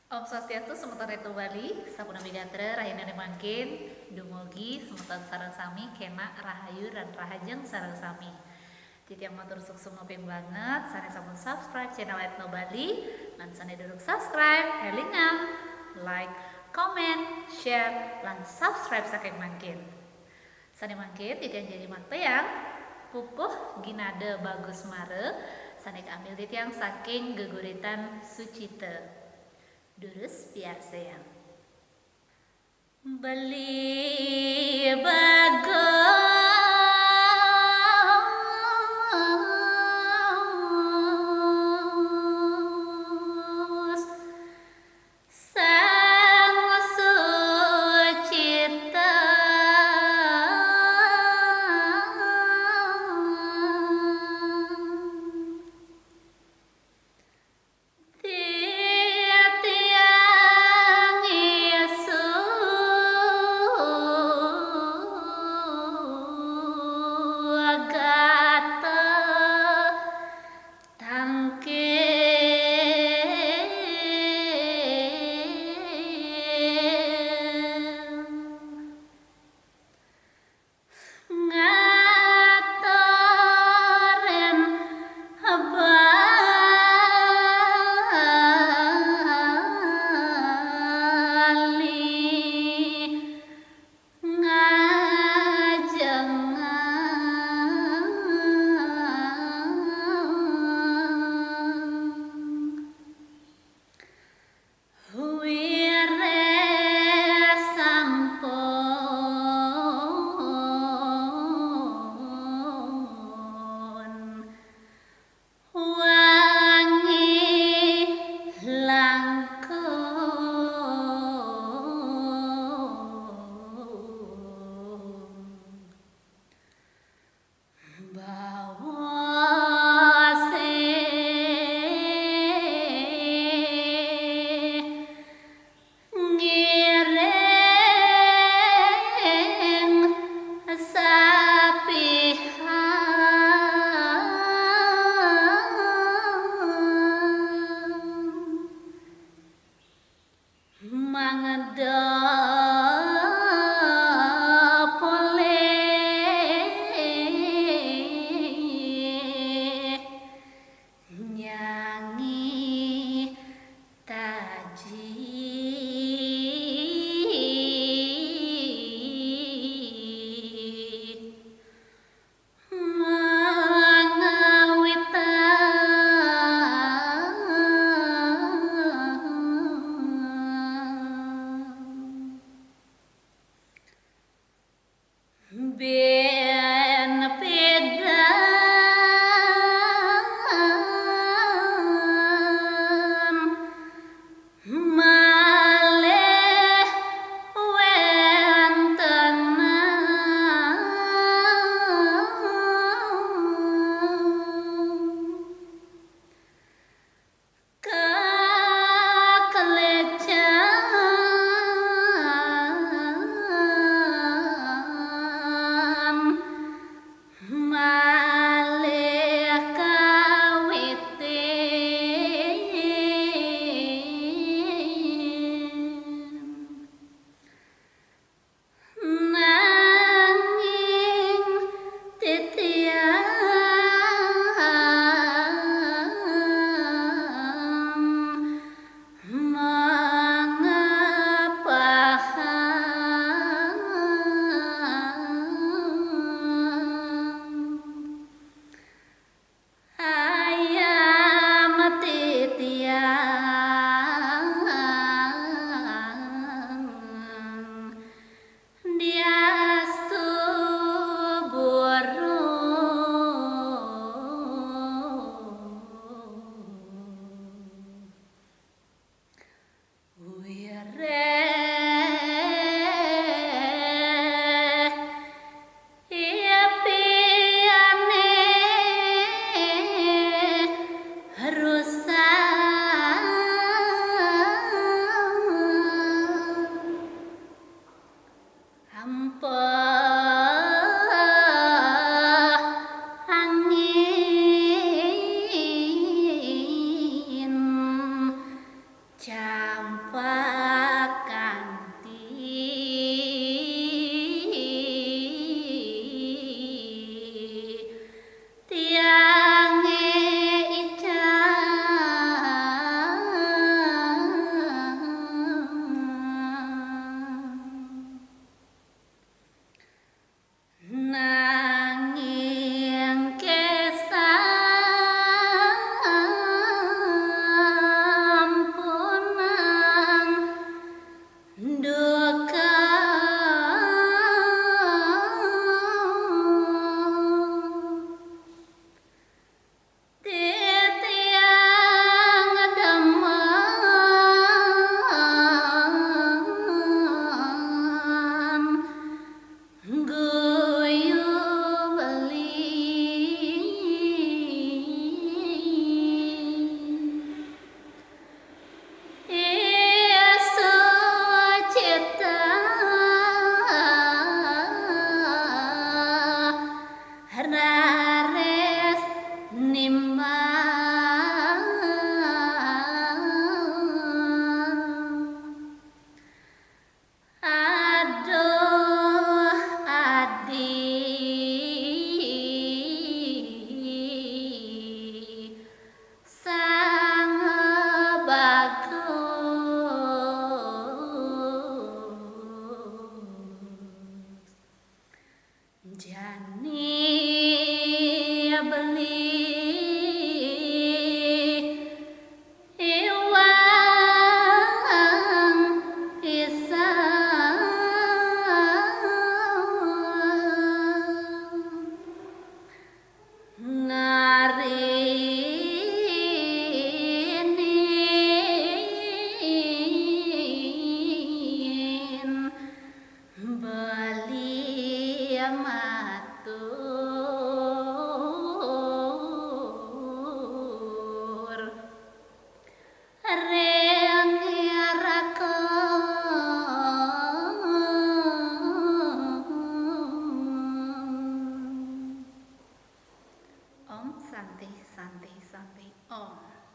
Om Swastiastu semeton Retu Bali, Sapunami Gatra, Rahina Mangkin, Dumogi, semeton sareng sami, kena rahayu dan rahajeng sareng sami. Titiang matur suksum noping banget, sane sampun subscribe channel Etno Bali, lan sane duduk subscribe, elingan, like, comment, share, lan subscribe saking mangkin. Sane mangkin titiang jadi makteang, pupuh ginade bagus mare, sane keambil titiang saking geguritan Sucite. Durus biar sayang. Beli bagus sang Sucita, Rares nimbang aduh adik sang bagus jani beli iwang pisang ngarinin beli matur reang Om Santi Santi Santi Om.